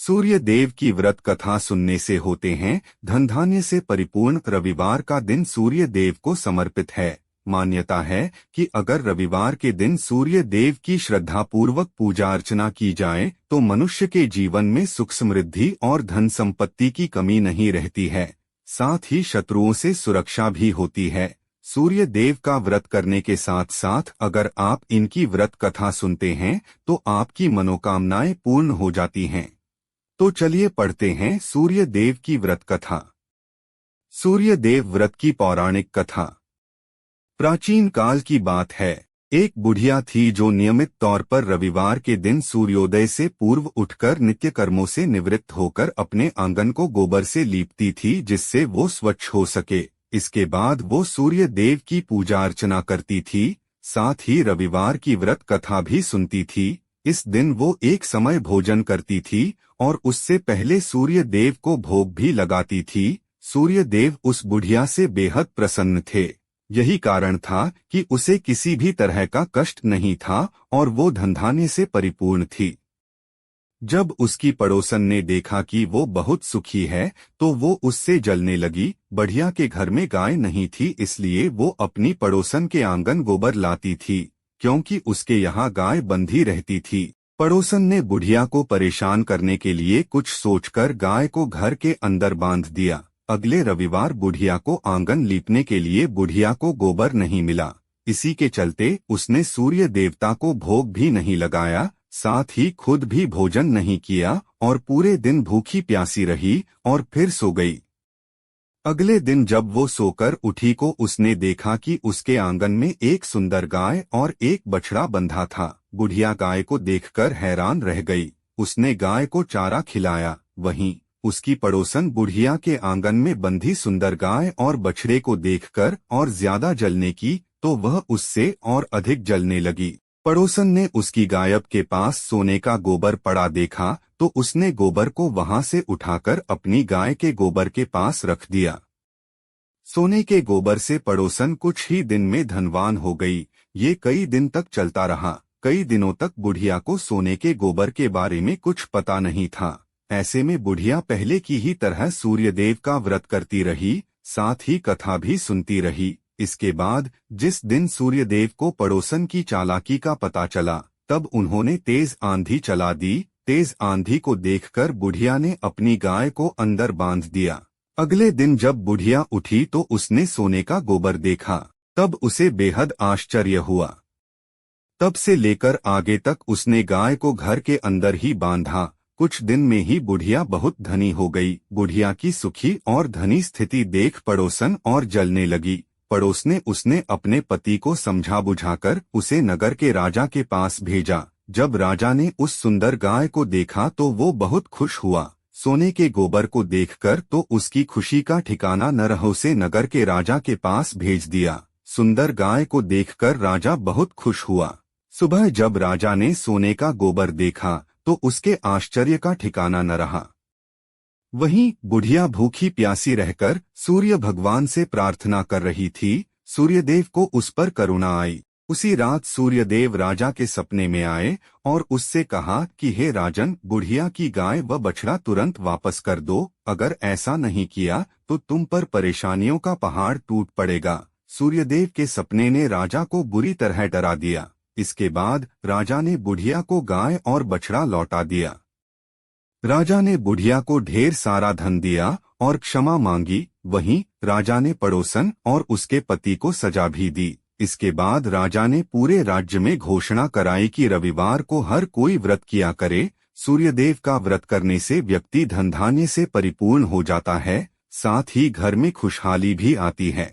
सूर्य देव की व्रत कथा सुनने से होते हैं धन धान्य से परिपूर्ण। रविवार का दिन सूर्य देव को समर्पित है। मान्यता है कि अगर रविवार के दिन सूर्य देव की श्रद्धापूर्वक पूजा अर्चना की जाए तो मनुष्य के जीवन में सुख समृद्धि और धन संपत्ति की कमी नहीं रहती है, साथ ही शत्रुओं से सुरक्षा भी होती है। सूर्य देव का व्रत करने के साथ साथ अगर आप इनकी व्रत कथा सुनते हैं तो आपकी मनोकामनाएं पूर्ण हो जाती हैं। तो चलिए पढ़ते हैं सूर्य देव की व्रत कथा। सूर्य देव व्रत की पौराणिक कथा। प्राचीन काल की बात है। एक बुढ़िया थी जो नियमित तौर पर रविवार के दिन सूर्योदय से पूर्व उठकर नित्य कर्मों से निवृत्त होकर अपने आंगन को गोबर से लीपती थी जिससे वो स्वच्छ हो सके। इसके बाद वो सूर्य देव की पूजा अर्चना करती थी, साथ ही रविवार की व्रत कथा भी सुनती थी। इस दिन वो एक समय भोजन करती थी और उससे पहले सूर्य देव को भोग भी लगाती थी। सूर्य देव उस बुढ़िया से बेहद प्रसन्न थे। यही कारण था कि उसे किसी भी तरह का कष्ट नहीं था और वो धनधान्य से परिपूर्ण थी। जब उसकी पड़ोसन ने देखा कि वो बहुत सुखी है तो वो उससे जलने लगी। बढ़िया के घर में गाय नहीं थी, इसलिए वो अपनी पड़ोसन के आंगन गोबर लाती थी क्योंकि उसके यहाँ गाय बंधी रहती थी। पड़ोसन ने बुढ़िया को परेशान करने के लिए कुछ सोचकर गाय को घर के अंदर बांध दिया। अगले रविवार बुढ़िया को आंगन लीपने के लिए बुढ़िया को गोबर नहीं मिला। इसी के चलते उसने सूर्य देवता को भोग भी नहीं लगाया, साथ ही खुद भी भोजन नहीं किया और पूरे दिन भूखी प्यासी रही और फिर सो गई। अगले दिन जब वो सोकर उठी को उसने देखा कि उसके आंगन में एक सुंदर गाय और एक बछड़ा बंधा था। बुढ़िया गाय को देखकर हैरान रह गई। उसने गाय को चारा खिलाया। वहीं उसकी पड़ोसन बुढ़िया के आंगन में बंधी सुंदर गाय और बछड़े को देखकर और ज्यादा जलने की तो वह उससे और अधिक जलने लगी। पड़ोसन ने उसकी गायब के पास सोने का गोबर पड़ा देखा तो उसने गोबर को वहां से उठाकर अपनी गाय के गोबर के पास रख दिया। सोने के गोबर से पड़ोसन कुछ ही दिन में धनवान हो गई। ये कई दिन तक चलता रहा। कई दिनों तक बुढ़िया को सोने के गोबर के बारे में कुछ पता नहीं था। ऐसे में बुढ़िया पहले की ही तरह सूर्यदेव का व्रत करती रही, साथ ही कथा भी सुनती रही। इसके बाद जिस दिन सूर्यदेव को पड़ोसन की चालाकी का पता चला तब उन्होंने तेज आंधी चला दी। तेज आंधी को देखकर बुढ़िया ने अपनी गाय को अंदर बांध दिया। अगले दिन जब बुढ़िया उठी तो उसने सोने का गोबर देखा। तब उसे बेहद आश्चर्य हुआ। तब से लेकर आगे तक उसने गाय को घर के अंदर ही बांधा। कुछ दिन में ही बुढ़िया बहुत धनी हो गई। बुढ़िया की सुखी और धनी स्थिति देख पड़ोसन और जलने लगी। पड़ोस ने उसने अपने पति को समझा बुझाकर उसे नगर के राजा के पास भेजा। जब राजा ने उस सुंदर गाय को देखा तो वो बहुत खुश हुआ। सोने के गोबर को देखकर तो उसकी खुशी का ठिकाना न रहा। उसे नगर के राजा के पास भेज दिया। सुंदर गाय को देखकर राजा बहुत खुश हुआ। सुबह जब राजा ने सोने का गोबर देखा तो उसके आश्चर्य का ठिकाना न रहा। वहीं बुढ़िया भूखी प्यासी रहकर सूर्य भगवान से प्रार्थना कर रही थी। सूर्यदेव को उस पर करुणा आई। उसी रात सूर्यदेव राजा के सपने में आए और उससे कहा कि हे राजन, बुढ़िया की गाय व बछड़ा तुरंत वापस कर दो। अगर ऐसा नहीं किया तो तुम पर परेशानियों का पहाड़ टूट पड़ेगा। सूर्यदेव के सपने ने राजा को बुरी तरह डरा दिया। इसके बाद राजा ने बुढ़िया को गाय और बछड़ा लौटा दिया। राजा ने बुढ़िया को ढेर सारा धन दिया और क्षमा मांगी। वहीं राजा ने पड़ोसन और उसके पति को सजा भी दी। इसके बाद राजा ने पूरे राज्य में घोषणा कराई कि रविवार को हर कोई व्रत किया करे। सूर्यदेव का व्रत करने से व्यक्ति धन धान्य से परिपूर्ण हो जाता है, साथ ही घर में खुशहाली भी आती है।